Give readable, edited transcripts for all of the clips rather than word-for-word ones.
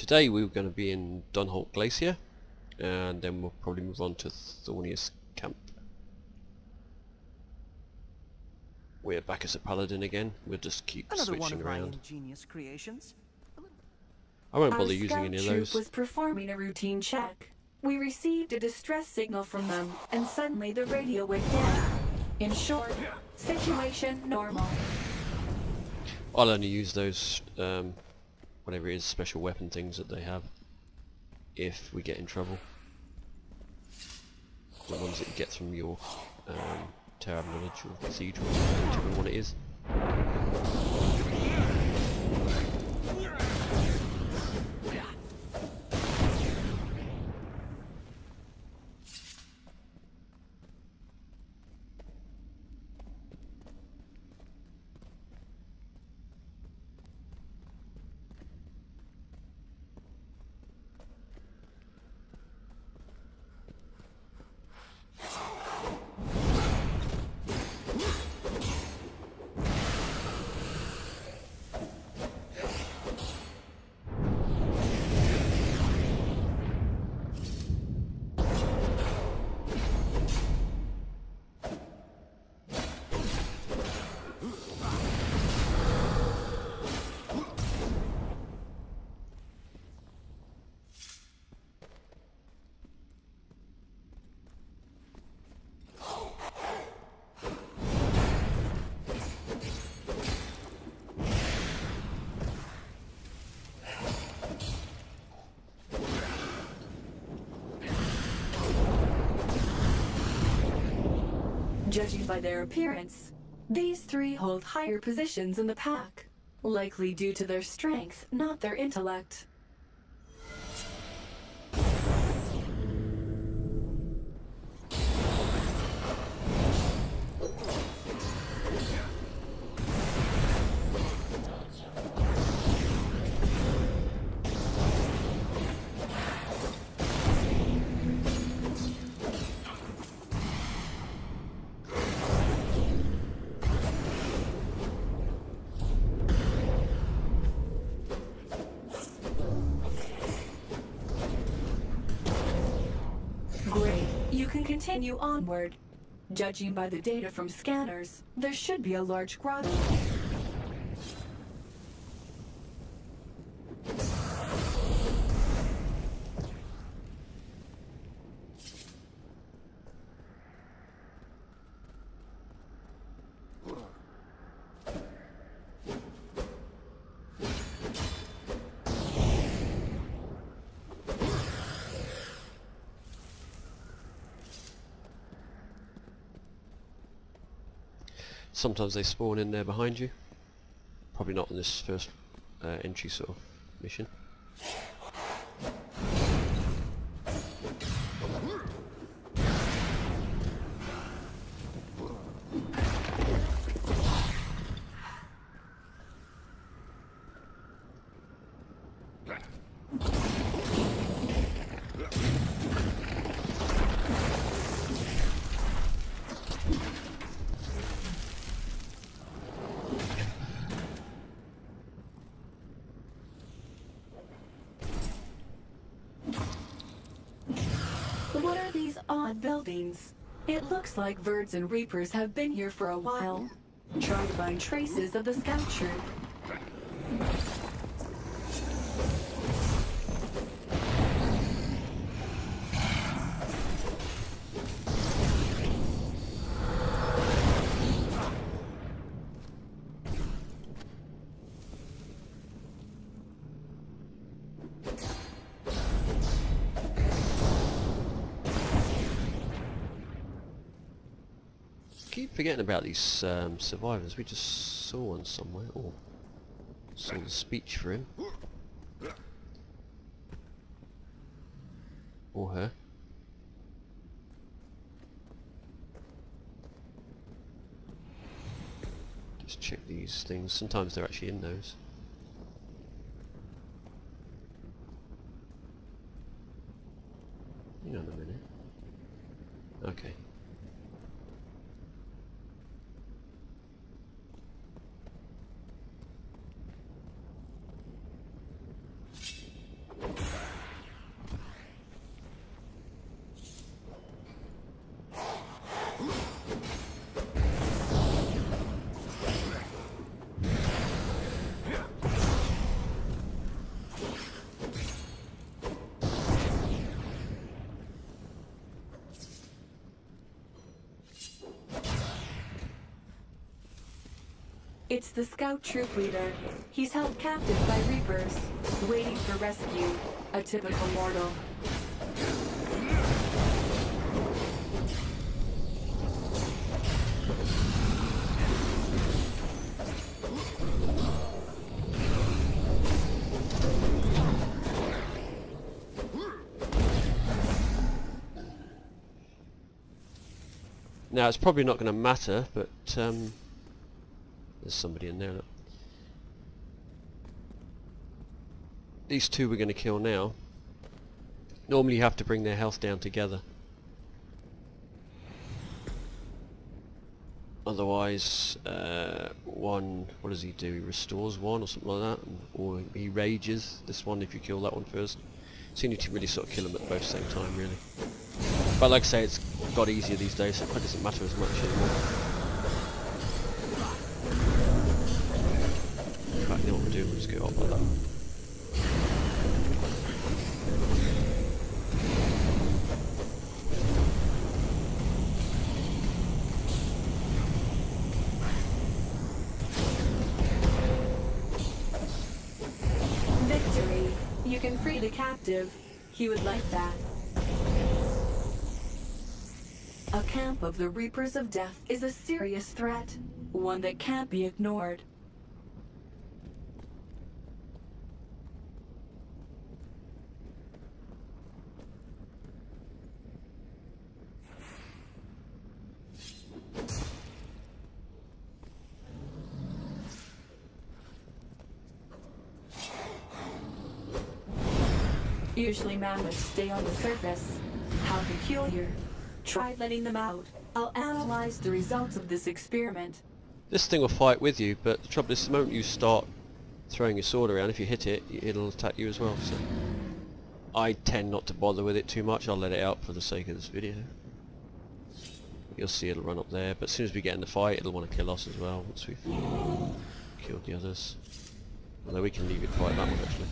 Today we're going to be in Donholk Glacier, and then we'll probably move on to Thorneu's camp. We're back as a paladin again. We'll just keep switching around. Ingenious creations. I won't bother using any of those. Our scout troop was performing a routine check. We received a distress signal from them, and suddenly the radio went down. In short, situation normal. I'll only use those, whatever it is, special weapon things that they have, if we get in trouble. The ones that you get from your Tower of Knowledge or Cathedral, whichever one it is. Judging by their appearance, these three hold higher positions in the pack, likely due to their strength, not their intellect. Great. You can continue onward. Judging by the data from scanners, there should be a large grotto. Sometimes they spawn in there behind you. Probably not in this first entry sort of mission. What are these odd buildings? It looks like Verds and Reapers have been here for a while. Try to find traces of the scout troop. Keep forgetting about these survivors. We just saw one somewhere, or saw the speech for him or her. Just check these things. Sometimes they're actually in those. Hang on a minute. Okay. It's the scout troop leader. He's held captive by Reapers, waiting for rescue. A typical mortal. Now it's probably not going to matter, but there's somebody in there. Look. These two we're going to kill now. Normally you have to bring their health down together. Otherwise, one, what does he do? He restores one or something like that, or he rages. This one, if you kill that one first. So you need to really sort of kill them at both same time, really. But like I say, it's got easier these days, so it doesn't matter as much anymore. Right, you know what we'll do? We'll just go up like that. Victory! You can free the captive. He would like that. A camp of the Reapers of Death is a serious threat, one that can't be ignored. Usually mammoths stay on the surface. How peculiar. Try letting them out. I'll analyze the results of this experiment. This thing will fight with you, but the trouble is the moment you start throwing your sword around, if you hit it, it'll attack you as well. So I tend not to bother with it too much. I'll let it out for the sake of this video. You'll see it'll run up there, but as soon as we get in the fight, it'll want to kill us as well once we've killed the others. Although we can leave it fight that one actually.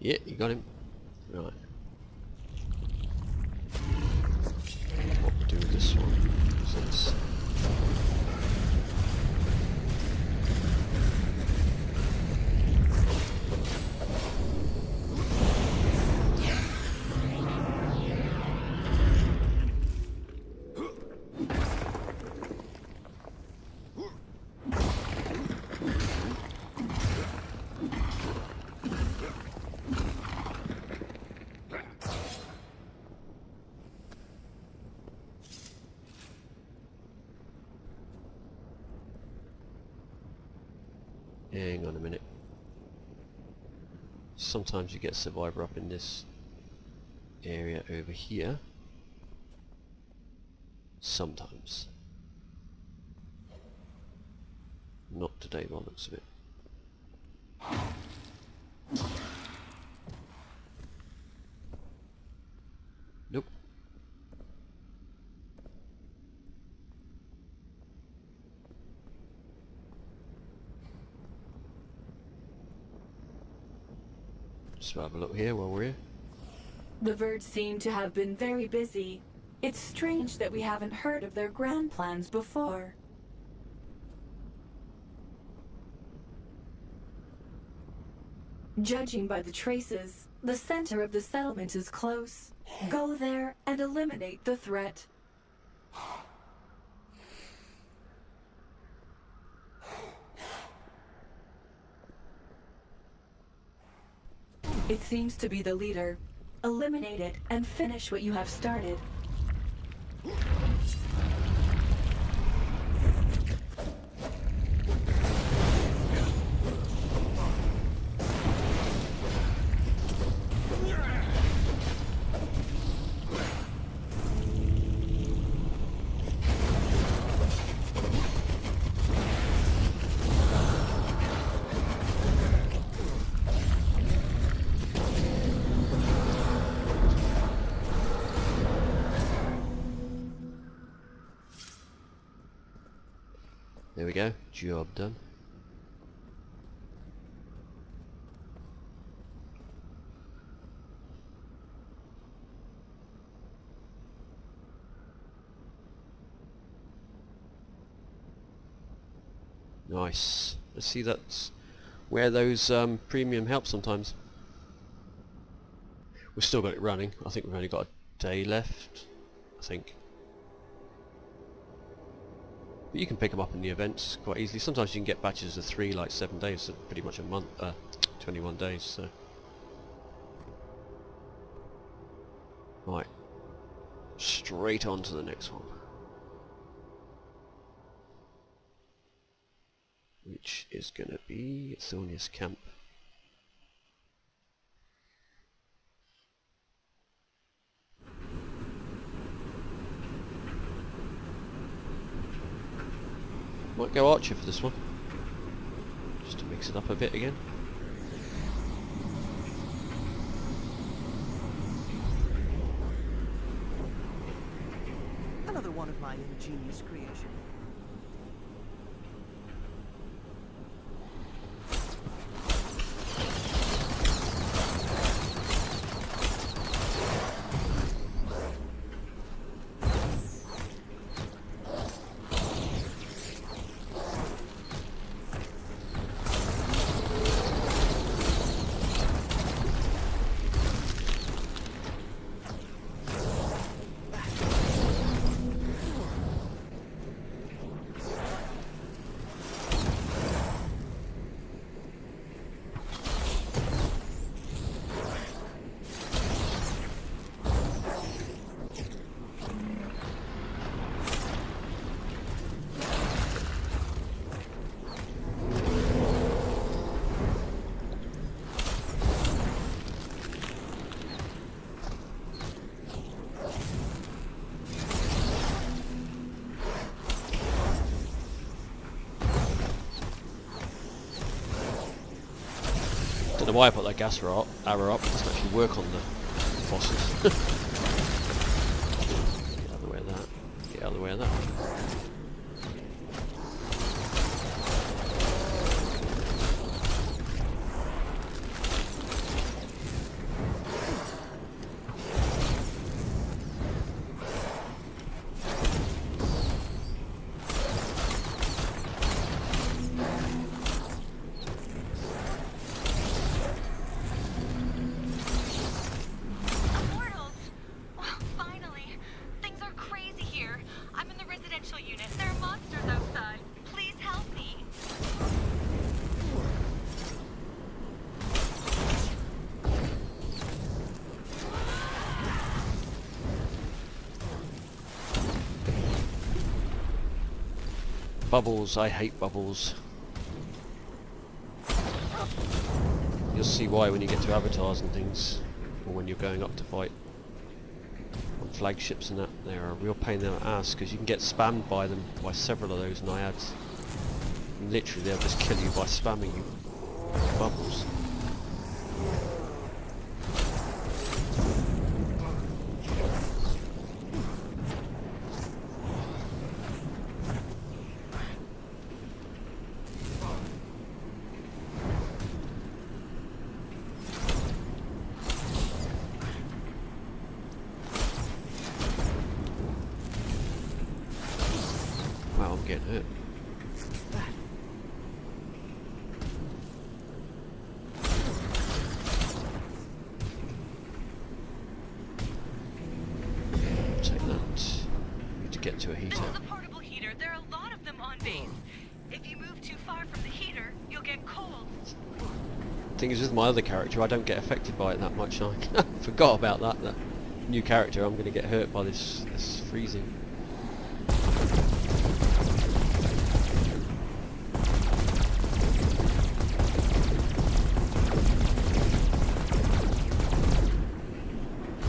Yeah, you got him. Right. What we'll do with this one is this. Hang on a minute. Sometimes you get a survivor up in this area over here. Sometimes. Not today by the looks of it. Nope. Just have a look here while we're here. The Verge seem to have been very busy. It's strange that we haven't heard of their grand plans before. Judging by the traces, the center of the settlement is close. Go there and eliminate the threat. It seems to be the leader. Eliminate it and finish what you have started. There we go, job done. Nice. Let's see, that's where those premium help sometimes. We've still got it running. I think we've only got a day left, I think. But you can pick them up in the events quite easily. Sometimes you can get batches of 3, like 7 days, so pretty much a month, 21 days, so. Right. Straight on to the next one. Which is gonna be Thorneu's camp. Might go Archer for this one, just to mix it up a bit again. Another one of my ingenious creations. Don't know why I put that gas arrow up. It doesn't actually work on the bosses. Get out of the way of that. Get out of the way of that. Bubbles, I hate bubbles. You'll see why when you get to avatars and things, or when you're going up to fight on flagships and that. They're a real pain in the ass because you can get spammed by them, by several of those naiads. And literally they'll just kill you by spamming you with bubbles. Wow, I'm getting hurt. Take that. Need to get to a heater. This is a portable heater. There are a lot of them on base. If you move too far from the heater, you'll get cold. Thing is, with my other character, I don't get affected by it that much. I forgot about that. That new character, I'm going to get hurt by this freezing.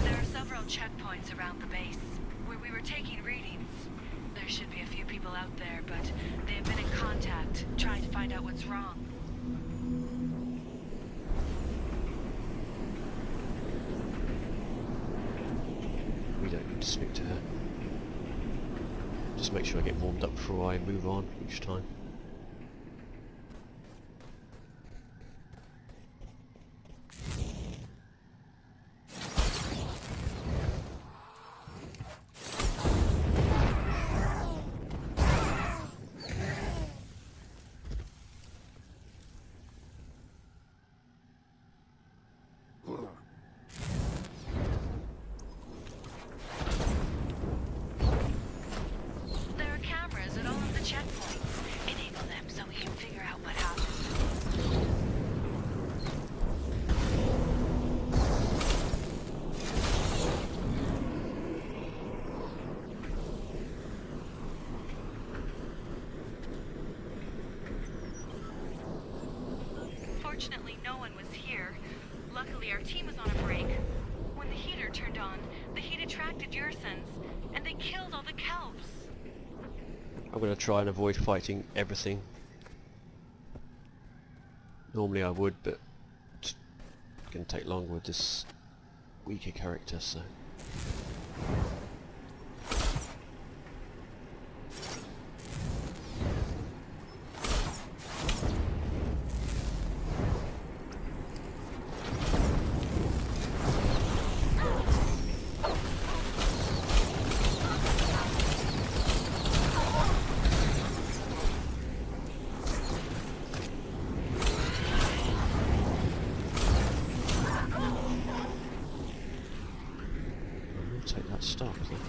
There are several checkpoints around the base where we were taking readings. There should be a few people out there, but they have been in contact, trying to find out what's wrong. We don't need to speak to her. Just make sure I get warmed up before I move on each time. Fortunately, no one was here. Luckily, our team was on a break. When the heater turned on, the heat attracted Ursans, and they killed all the kelps. I'm going to try and avoid fighting everything. Normally I would, but it's going to take longer with this weaker character, so... Take that stock then.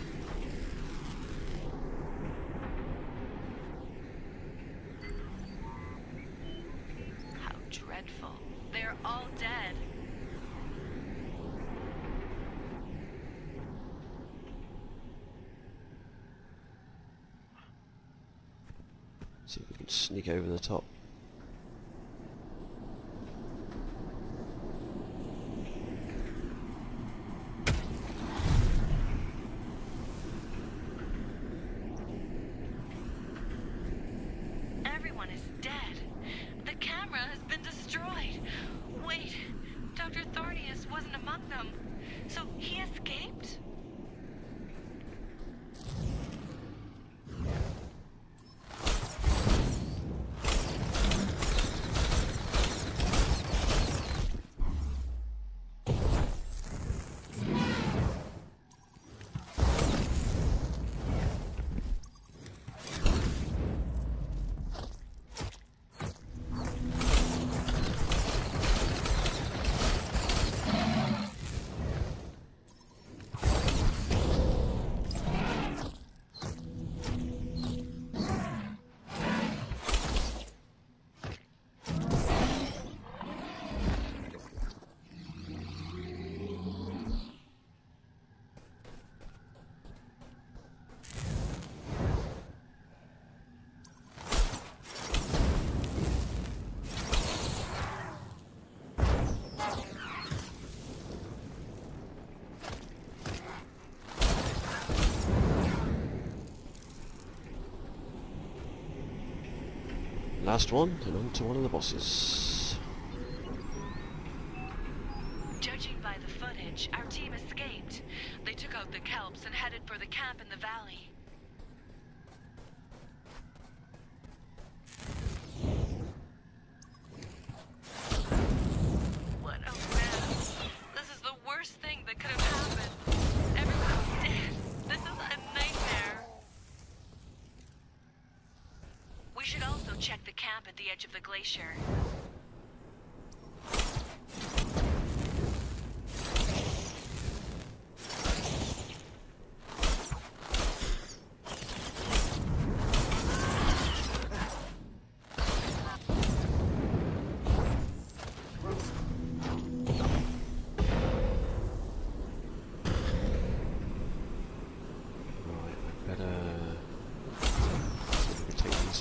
How dreadful. They're all dead. See if we can sneak over the top. Everyone is dead. The camera has been destroyed. Wait, Dr. Thorneu wasn't among them. So he escaped? Last one, and on to one of the bosses. Judging by the footage, our team escaped. They took out the kelps and headed for the camp in the valley. What a mess. This is the worst thing that could have happened. Everyone's dead. This is a nightmare. We should also check the camp at the edge of the glacier.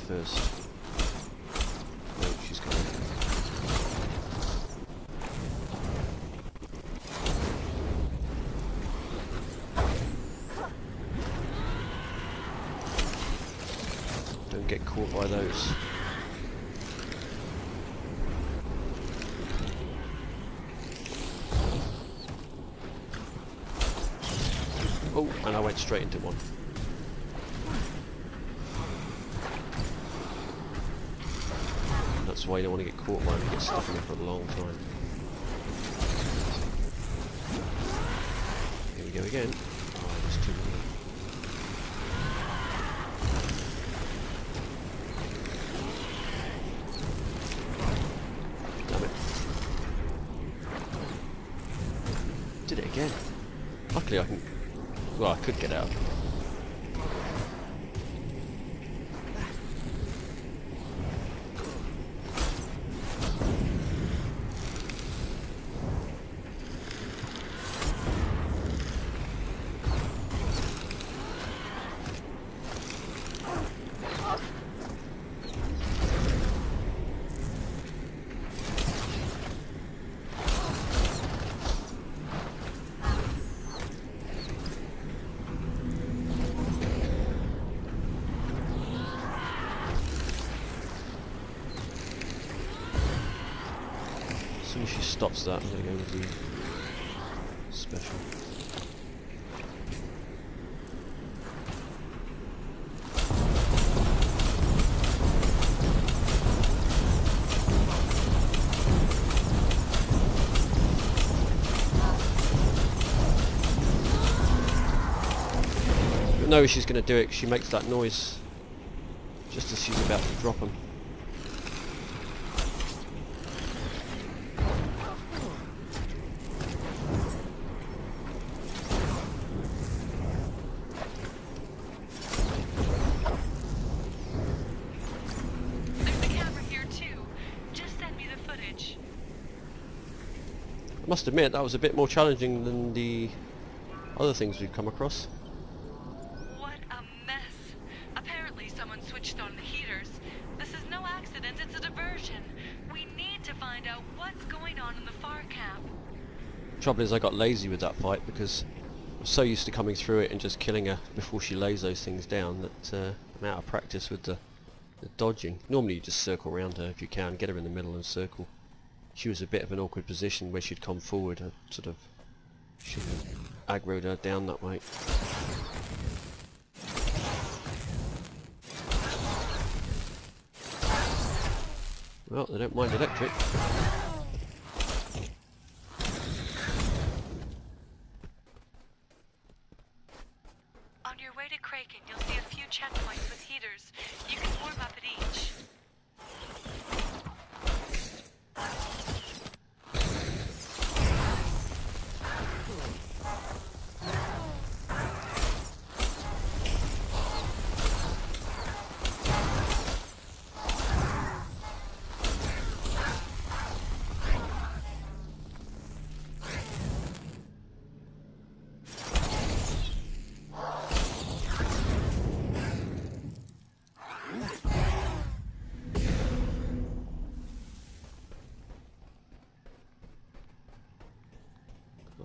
First. No, she's coming. Don't get caught by those. Oh, and I went straight into one. That's why you don't want to get caught by them, you get stuck in there for a long time. Here we go again. Oh, there's too many. Damn it. Did it again. Luckily I can... well, I could get out. soon as she stops that, I'm going to go with the special. You'll know she's going to do it 'cause she makes that noise just as she's about to drop them. I must admit that was a bit more challenging than the other things we've come across. What a mess. Apparently someone switched on the heaters. This is no accident, it's a diversion. We need to find out what's going on in the far camp. Trouble is I got lazy with that fight because I'm so used to coming through it and just killing her before she lays those things down that I'm out of practice with the dodging. Normally you just circle around her if you can, get her in the middle and circle. She was a bit of an awkward position where she'd come forward. I sort of should have aggroed her down that way. Well, they don't mind electric. On your way to Kraken, you'll see a few checkpoints with heaters. You can warm up at each.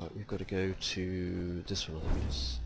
Right, we've got to go to this one, I think it is.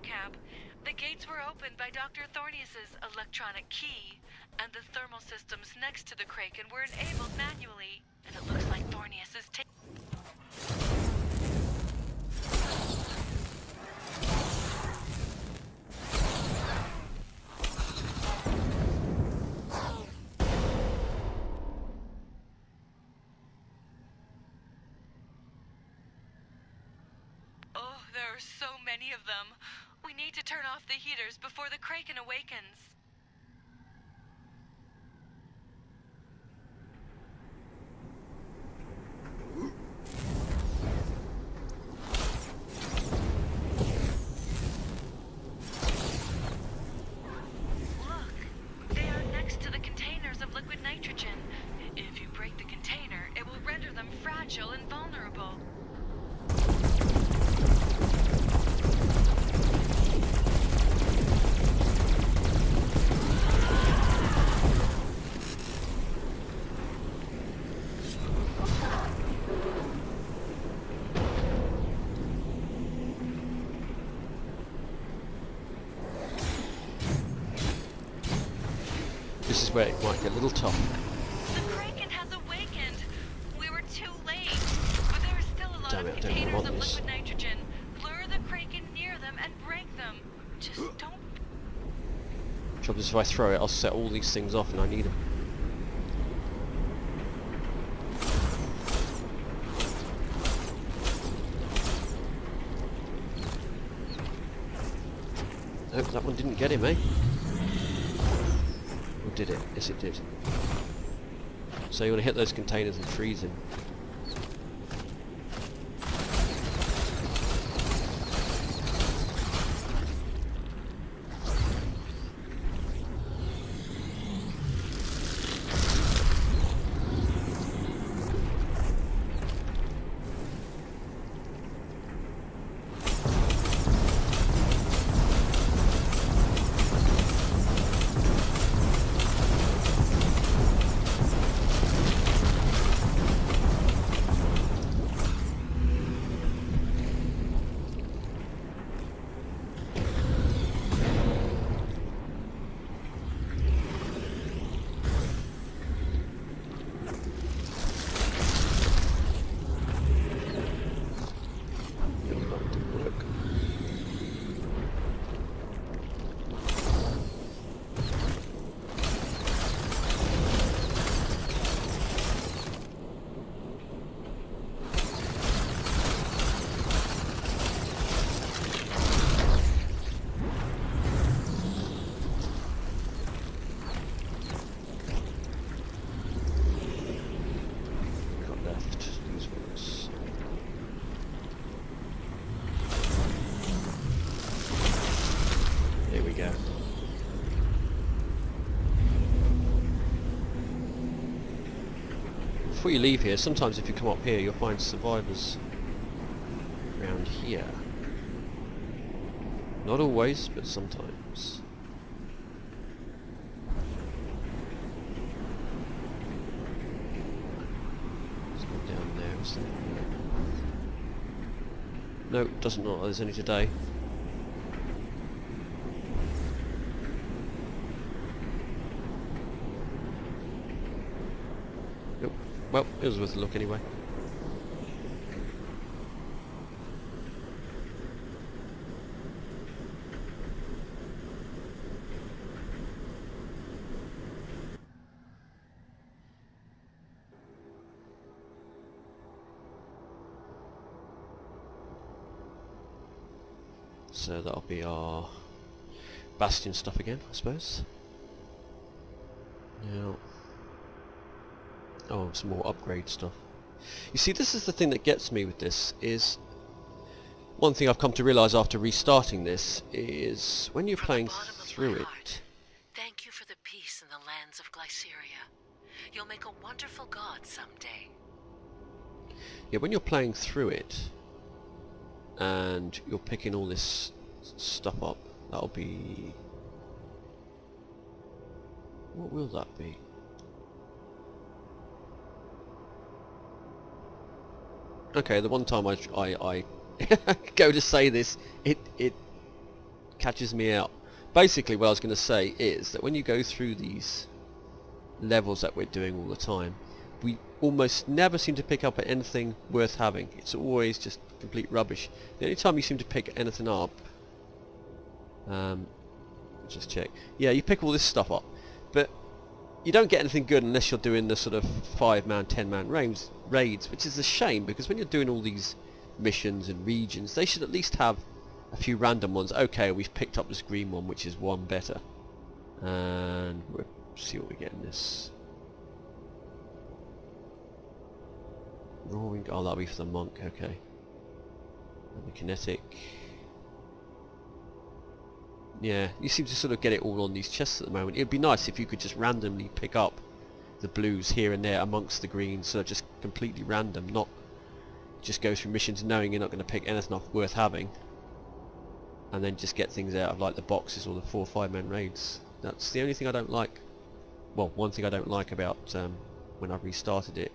Camp. The gates were opened by Dr. Thorneus's electronic key, and the thermal systems next to the Kraken were enabled manually. And it looks like Thorneus is Oh, there are so many of them. We need to turn off the heaters before the Kraken awakens. Look, they are next to the containers of liquid nitrogen. If you break the container, it will render them fragile and vulnerable. This is where it might get a little tough. damn it, I don't containers want of this. liquid nitrogen. Lure the kraken near them and break them. Just don't. Trouble is if I throw it, I'll set all these things off and I need them. Nope, that one didn't get him, eh? Or did it? Yes, it did. So you want to hit those containers and freeze him. Before you leave here, sometimes if you come up here, you'll find survivors around here. Not always, but sometimes. There's one down there, is there? No, it doesn't look like there's any today. Well, it was worth a look anyway. So that'll be our Bastion stuff again, I suppose. Now, oh, some more upgrade stuff. You see, this is the thing that gets me with this, is one thing I've come to realise after restarting this is when you're playing through it. Thank you for the peace in the lands of Glaceria. You'll make a wonderful god someday. Yeah, when you're playing through it and you're picking all this stuff up, that'll be... what will that be? Okay, the one time I go to say this, it catches me out. Basically what I was going to say is that when you go through these levels that we're doing all the time, we almost never seem to pick up anything worth having. It's always just complete rubbish. The only time you seem to pick anything up, just check. Yeah, you pick all this stuff up, but you don't get anything good unless you're doing the sort of 5-man, 10-man raids, which is a shame, because when you're doing all these missions and regions, they should at least have a few random ones. Okay, we've picked up this green one, which is one better, and we'll see what we get in this. Roaring, oh, that'll be for the monk, okay. And the kinetic. Yeah, you seem to sort of get it all on these chests at the moment. It'd be nice if you could just randomly pick up the blues here and there amongst the greens, so just completely random, not just go through missions knowing you're not going to pick anything off worth having, and then just get things out of like the boxes or the 4 or 5-man raids. That's the only thing I don't like. Well, one thing I don't like about when I've restarted it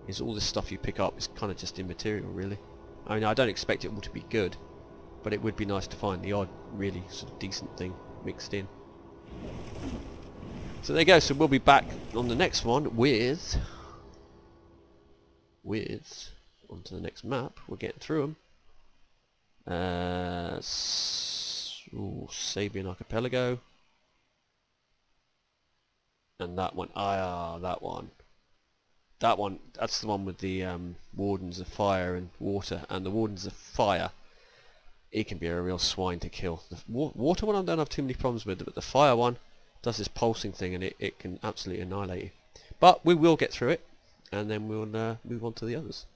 is all this stuff you pick up is kind of just immaterial, really. I mean, I don't expect it all to be good, but it would be nice to find the odd really sort of decent thing mixed in. So there you go, so we'll be back on the next one with onto the next map. We're getting through them. Sabian Archipelago. And that one, that one. That one, that's the one with the Wardens of Fire and Water. And the Wardens of Fire, it can be a real swine to kill. The water one I don't have too many problems with, but the fire one does this pulsing thing and it can absolutely annihilate you. But we will get through it, and then we'll move on to the others.